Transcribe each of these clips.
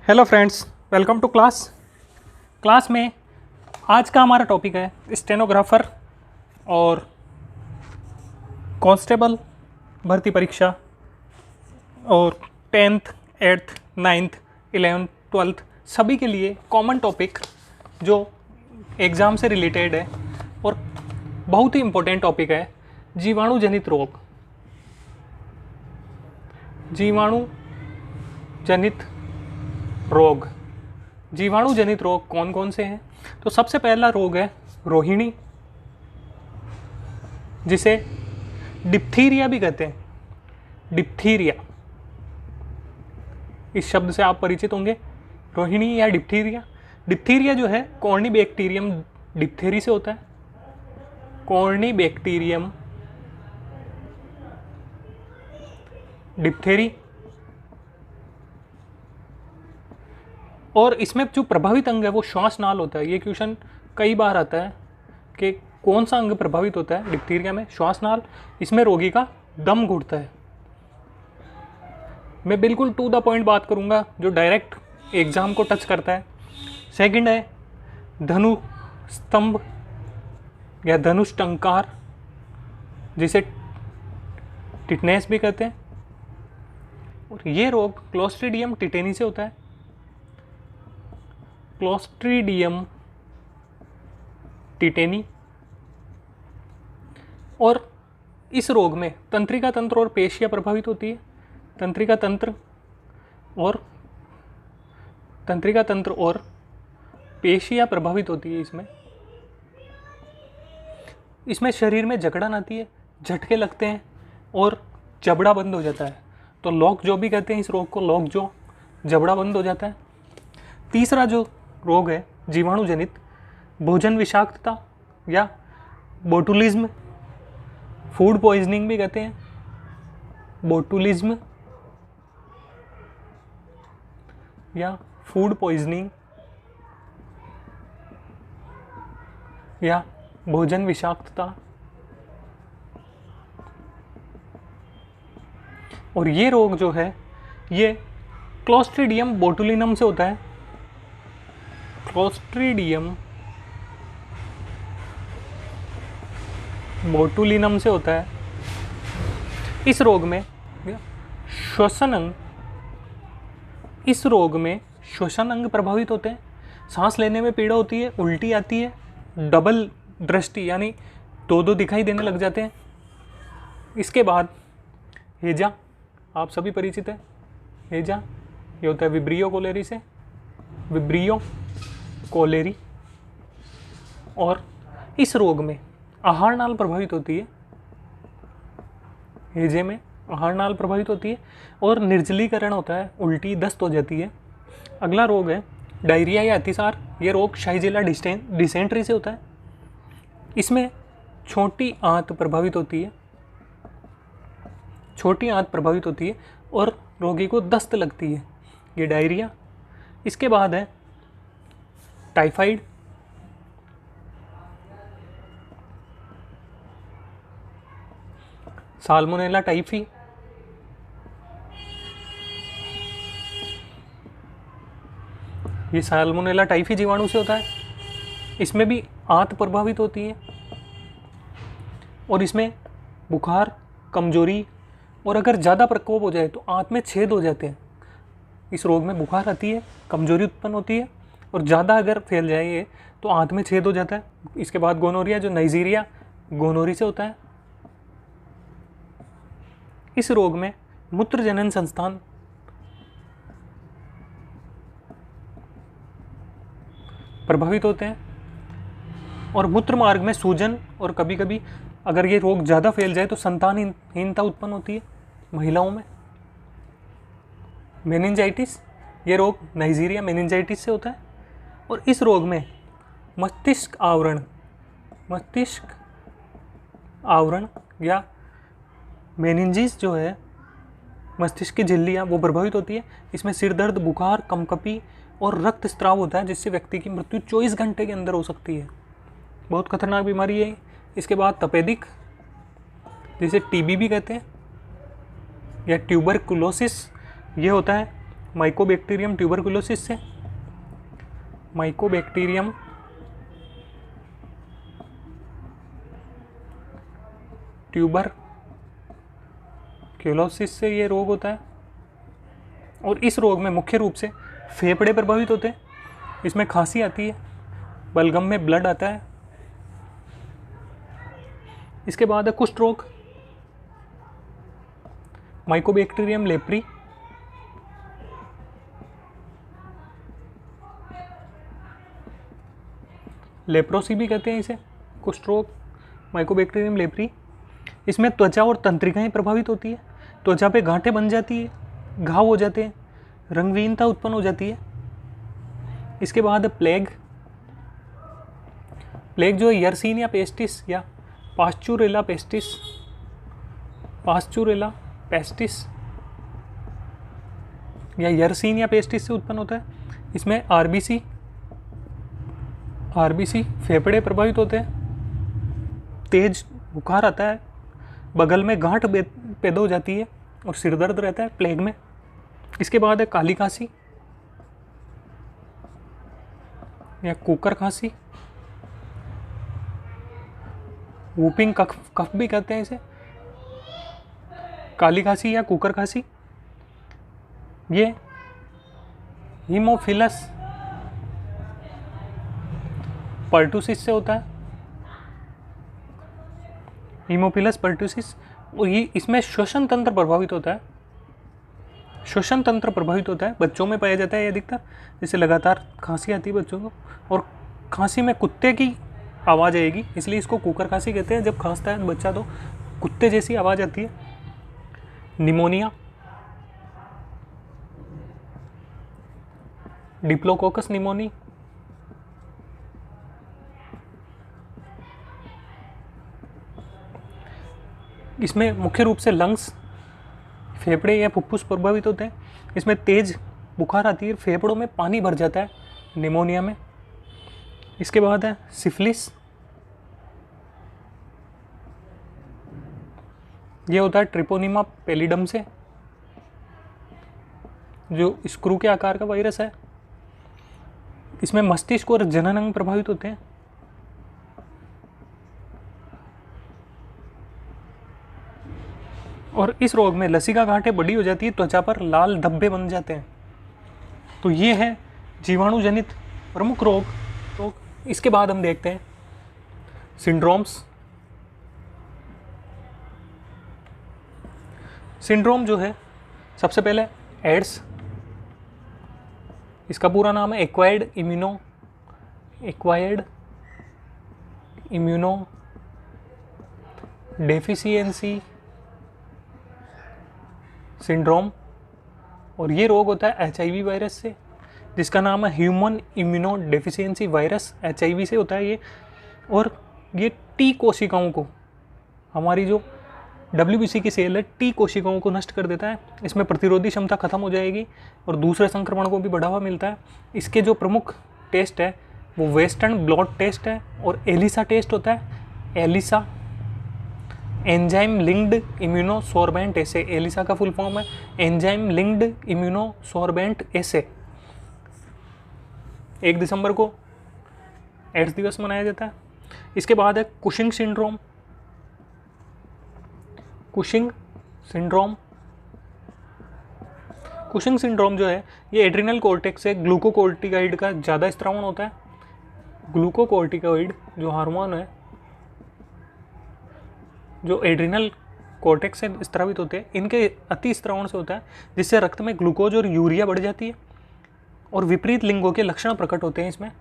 Hello friends, welcome to class में आज का हमारा टॉपिक है स्टेनोग्राफर और कांस्टेबल भर्ती परीक्षा और 10th, 8th, 9th, 11th, 12th सभी के लिए कॉमन टॉपिक जो एग्ज़ाम से रिलेटेड है और बहुत ही इम्पोर्टेंट टॉपिक है जीवाणु जनित रोग। जीवाणु जनित रोग जीवाणु जनित रोग कौन कौन से हैं? तो सबसे पहला रोग है रोहिणी, जिसे डिप्थीरिया भी कहते हैं। डिप्थीरिया इस शब्द से आप परिचित होंगे, रोहिणी या डिप्थीरिया। डिप्थीरिया जो है कॉर्निबैक्टीरियम डिप्थेरी से होता है। Corynebacterium diphtheriae. और इसमें जो प्रभावित अंग है वो श्वासनाल होता है। ये क्वेश्चन कई बार आता है कि कौन सा अंग प्रभावित होता है डिप्थीरिया में? श्वासनाल। इसमें रोगी का दम घुटता है। मैं बिल्कुल टू द पॉइंट बात करूंगा जो डायरेक्ट एग्जाम को टच करता है। सेकंड है धनु स्तंभ या धनुष टंकार, जिसे टिटनेस भी कहते हैं। और ये रोग क्लोस्ट्रीडियम टिटेनी से होता है। Clostridium tetani. और इस रोग में तंत्रिका तंत्र और पेशियां प्रभावित होती है। तंत्रिका तंत्र और पेशियां प्रभावित होती है। इसमें शरीर में जकड़न आती है, झटके लगते हैं और जबड़ा बंद हो जाता है। तो लॉक जो भी कहते हैं इस रोग को, लॉक जो, जबड़ा बंद हो जाता है। तीसरा जो रोग है जीवाणु जनित भोजन विषाक्तता या बोटुलिज्म, फूड पॉइजनिंग भी कहते हैं। बोटुलिज्म या फूड पॉइजनिंग या भोजन विषाक्तता। और ये रोग जो है ये क्लोस्ट्रीडियम बोटुलिनम से होता है। क्लोस्ट्रीडियम बोटुलिनम से होता है। इस रोग में श्वसन अंग प्रभावित होते हैं। सांस लेने में पीड़ा होती है, उल्टी आती है, डबल दृष्टि यानी दो दो दिखाई देने लग जाते हैं। इसके बाद हेजा, आप सभी परिचित है। हेजा ये होता है विब्रियो कोलेरी से, विब्रियो कोलेरी। और इस रोग में आहार नाल प्रभावित होती है। हेजे में आहार नाल प्रभावित होती है और निर्जलीकरण होता है, उल्टी दस्त हो जाती है। अगला रोग है डायरिया या अतिसार। ये रोग शाइजिला डिसेंट्री से होता है। इसमें छोटी आंत प्रभावित होती है। छोटी आंत प्रभावित होती है और रोगी को दस्त लगती है। ये डायरिया। इसके बाद है टाइफाइड। Salmonella typhi. ये साल्मोनेला टाइफी जीवाणु से होता है। इसमें भी आंत प्रभावित होती है और इसमें बुखार, कमजोरी और अगर ज़्यादा प्रकोप हो जाए तो आंत में छेद हो जाते हैं। इस रोग में बुखार आती है, कमजोरी उत्पन्न होती है और ज़्यादा अगर फैल जाए ये तो आंत में छेद हो जाता है। इसके बाद गोनोरिया जो नाइजीरिया गोनोरी से होता है। इस रोग में मूत्र जनन संस्थान प्रभावित होते हैं और मूत्र मार्ग में सूजन और कभी कभी अगर ये रोग ज़्यादा फैल जाए तो संतानहीनता उत्पन्न होती है महिलाओं में। मेनिंजाइटिस, ये रोग नाइजीरिया मेनिंजाइटिस से होता है। और इस रोग में मस्तिष्क आवरण या मेनिंजिस जो है, मस्तिष्क की झिल्लियाँ वो प्रभावित होती है। इसमें सिर दर्द, बुखार, कंपकपी और रक्त स्त्राव होता है, जिससे व्यक्ति की मृत्यु 24 घंटे के अंदर हो सकती है। बहुत खतरनाक बीमारी है। इसके बाद तपेदिक, जिसे टीबी भी कहते हैं, या ट्यूबरकुलोसिस, ये होता है माइकोबैक्टीरियम ट्यूबरकुलोसिस से, माइकोबैक्टीरियम ट्यूबरक्लोसिस से ये रोग होता है। और इस रोग में मुख्य रूप से फेफड़े प्रभावित होते हैं। इसमें खांसी आती है, बलगम में ब्लड आता है। इसके बाद है कुष्ठ रोग, माइकोबैक्टीरियम लेप्री, लेप्रोसी भी कहते हैं इसे, कुष्ठ रोग, माइकोबैक्टीरियम लेप्री। इसमें त्वचा और तंत्रिकाएं प्रभावित होती है, त्वचा पे गांठें बन जाती है, घाव हो जाते हैं, रंगहीनता उत्पन्न हो जाती है। इसके बाद प्लेग, प्लेग जो है यर्सीनिया पेस्टिस या पास्चुरेला पेस्टिस, पास्चुरेला पेस्टिस या यर्सीनिया पेस्टिस से उत्पन्न होता है। इसमें आरबीसी फेफड़े प्रभावित होते हैं, तेज बुखार आता है, बगल में गांठ पैदा हो जाती है और सिर दर्द रहता है प्लेग में। इसके बाद है काली खांसी या कुकर खांसी, वूपिंग कफ भी कहते हैं इसे, काली खांसी या कुकर खांसी। ये हीमोफिलस पर्टुसिस से होता है, हीमोफिलस पर्टुसिस। और ये इसमें श्वसन तंत्र प्रभावित होता है, श्वसन तंत्र प्रभावित होता है, बच्चों में पाया जाता है अधिकतर। जैसे लगातार खांसी आती है बच्चों को, और खांसी में कुत्ते की आवाज़ आएगी, इसलिए इसको कुकर खांसी कहते हैं। जब खांसता है बच्चा तो कुत्ते जैसी आवाज़ आती है। निमोनिया, डिप्लोकोकस निमोनी, इसमें मुख्य रूप से लंग्स, फेफड़े या फुफ्फुस प्रभावित होते हैं। इसमें तेज बुखार आती है, फेफड़ों में पानी भर जाता है निमोनिया में। इसके बाद है सिफिलिस, ये होता है ट्रिपोनिमा पेलिडम से, जो स्क्रू के आकार का वायरस है। इसमें मस्तिष्क और जनन अंग प्रभावित होते हैं। और इस रोग में लसिका गांठें बड़ी हो जाती है, त्वचा पर लाल धब्बे बन जाते हैं। तो ये है जीवाणुजनित प्रमुख रोग। तो इसके बाद हम देखते हैं सिंड्रोम्स। सिंड्रोम जो है, सबसे पहले एड्स, इसका पूरा नाम है एक्वायर्ड इम्यूनो डेफिशिएंसी सिंड्रोम। और ये रोग होता है HIV वायरस से, जिसका नाम है human immuno deficiency virus, HIV से होता है ये। और ये T कोशिकाओं को, हमारी जो WBC की सेल है, T कोशिकाओं को नष्ट कर देता है। इसमें प्रतिरोधी क्षमता खत्म हो जाएगी और दूसरे संक्रमण को भी बढ़ावा मिलता है। इसके जो प्रमुख टेस्ट है वो वेस्टर्न ब्लॉट टेस्ट है और एलिसा टेस्ट होता है। एलिसा एंजाइम लिंक्ड इम्यूनोसॉर्बेंट एसे, एलिसा का फुल फॉर्म है एंजाइम लिंक्ड इम्यूनोसॉर्बेंट एसे। 1 दिसंबर को एड्स दिवस मनाया जाता है। इसके बाद है कुशिंग सिंड्रोम। कुशिंग सिंड्रोम जो है, ये एड्रिनल कॉर्टेक्स से ग्लूकोकोर्टिकॉइड का ज़्यादा स्त्रावण होता है। ग्लूकोकोर्टिकॉइड जो हार्मोन है, जो एड्रिनल कॉर्टेक्स से स्त्रावित होते हैं, इनके अति स्त्रावण से होता है, जिससे रक्त में ग्लूकोज और यूरिया बढ़ जाती है और विपरीत लिंगों के लक्षण प्रकट होते हैं इसमें।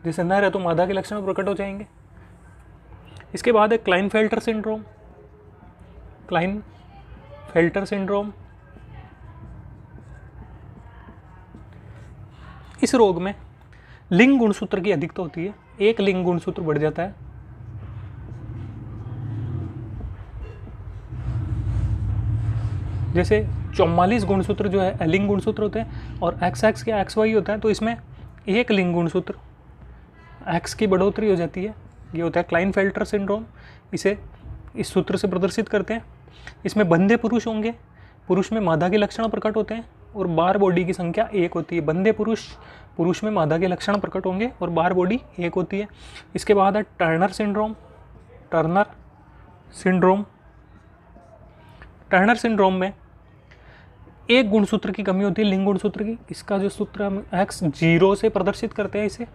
जैसे नर है तो मादा के लक्षण प्रकट हो जाएंगे। इसके बाद है क्लाइनफेल्टर सिंड्रोम। इस रोग में लिंग गुणसूत्र की अधिकता होती है, एक लिंग गुणसूत्र बढ़ जाता है। जैसे 44 गुणसूत्र जो है एलिंग गुणसूत्र होते हैं और XX के XY होता है, तो इसमें एक लिंग गुणसूत्र X की बढ़ोतरी हो जाती है। ये होता है क्लाइनफेल्टर सिंड्रोम। इसे इस सूत्र से प्रदर्शित करते हैं। इसमें बंधे पुरुष होंगे, पुरुष में मादा के लक्षण प्रकट होते हैं और बार बॉडी की संख्या 1 होती है। बंधे पुरुष में मादा के लक्षण प्रकट होंगे और बार बॉडी 1 होती है। इसके बाद है टर्नर सिंड्रोम। टर्नर सिंड्रोम में एक गुणसूत्र की कमी होती है, लिंग गुणसूत्र की। इसका जो सूत्र हम x 0 से प्रदर्शित करते हैं, इसे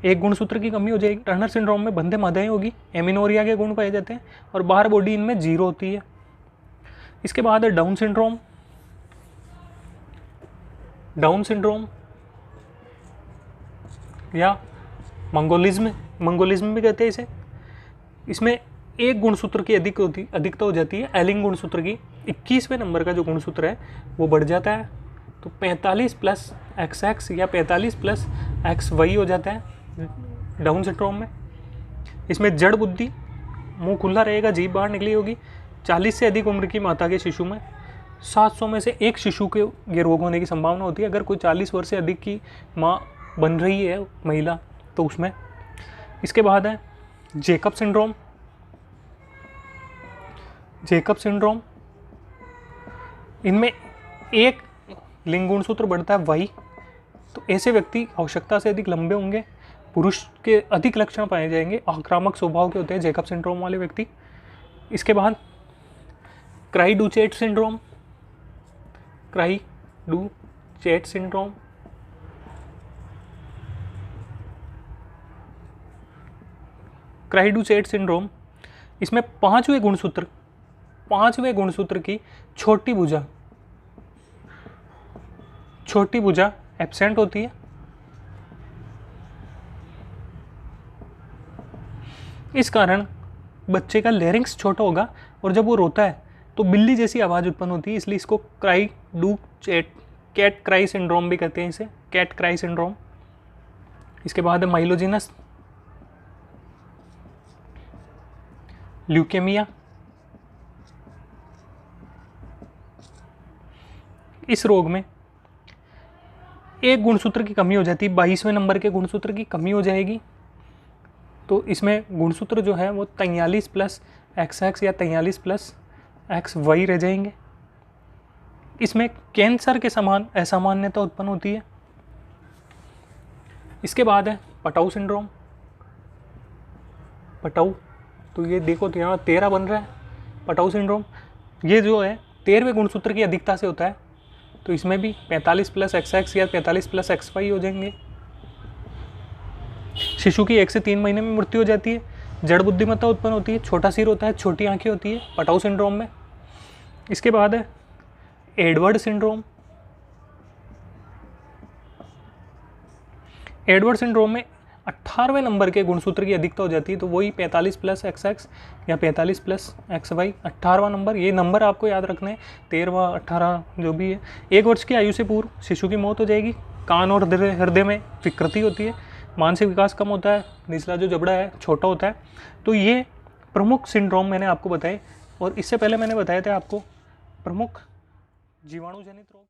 एक गुणसूत्र की कमी हो जाएगी। टर्नर सिंड्रोम में बंधे मादाएं होगी, एमिनोरिया के गुण पाए जाते हैं और बाहर बॉडी इनमें 0 होती है। इसके बाद है डाउन सिंड्रोम या मंगोलिज्म भी कहते हैं इसे। इसमें एक गुणसूत्र की अधिकता हो जाती है, एलिंग गुणसूत्र की। 21वें नंबर का जो गुणसूत्र है वो बढ़ जाता है, तो 45 प्लस XX या 45 प्लस XY हो जाता है डाउन सिंड्रोम में। इसमें जड़ बुद्धि, मुंह खुला रहेगा, जीभ बाहर निकली होगी। 40 से अधिक उम्र की माता के शिशु में 700 में से एक शिशु के ये रोग होने की संभावना होती है। अगर कोई 40 वर्ष से अधिक की माँ बन रही है महिला तो उसमें। इसके बाद है जेकब सिंड्रोम। इनमें एक लिंग गुणसूत्र बढ़ता है Y, तो ऐसे व्यक्ति आवश्यकता से अधिक लंबे होंगे, पुरुष के अधिक लक्षण पाए जाएंगे, आक्रामक स्वभाव के होते हैं जेकब सिंड्रोम वाले व्यक्ति। इसके बाद क्राई डू चैट सिंड्रोम, इसमें पांचवें गुणसूत्र की छोटी भुजा एब्सेंट होती है। इस कारण बच्चे का लेरिंक्स छोटा होगा और जब वो रोता है तो बिल्ली जैसी आवाज़ उत्पन्न होती है, इसलिए इसको कैट क्राई सिंड्रोम भी कहते हैं, इसे कैट क्राई सिंड्रोम। इसके बाद है माइलोजिनस ल्यूकेमिया। इस रोग में एक गुणसूत्र की कमी हो जाती है, 22वें नंबर के गुणसूत्र की कमी हो जाएगी, तो इसमें गुणसूत्र जो है वो 43 प्लस XX या 43 प्लस XY रह जाएंगे। इसमें कैंसर के समान असामान्यता उत्पन्न होती है। इसके बाद है पटाऊ सिंड्रोम। तो ये देखो तो यहाँ 13 बन रहा है पटाऊ सिंड्रोम। ये जो है 13वें गुणसूत्र की अधिकता से होता है, तो इसमें भी 45 प्लस XX या 45 प्लस XY हो जाएंगे। शिशु की 1 से 3 महीने में मृत्यु हो जाती है। जड़ बुद्धिमत्ता उत्पन्न होती है, छोटा सिर होता है, छोटी आंखें होती है पटाऊ सिंड्रोम में। इसके बाद है एडवर्ड सिंड्रोम में 18वें नंबर के गुणसूत्र की अधिकता हो जाती है, तो वही 45 प्लस XX या 45 प्लस XY 18वां नंबर। ये नंबर आपको याद रखना है, 13वां 18 जो भी है। 1 वर्ष की आयु से पूर्व शिशु की मौत हो जाएगी। कान और हृदय में विकृति होती है, मानसिक विकास कम होता है, निचला जो जबड़ा है छोटा होता है। तो ये प्रमुख सिंड्रोम मैंने आपको बताए, और इससे पहले मैंने बताए थे आपको प्रमुख जीवाणु जनित रोग।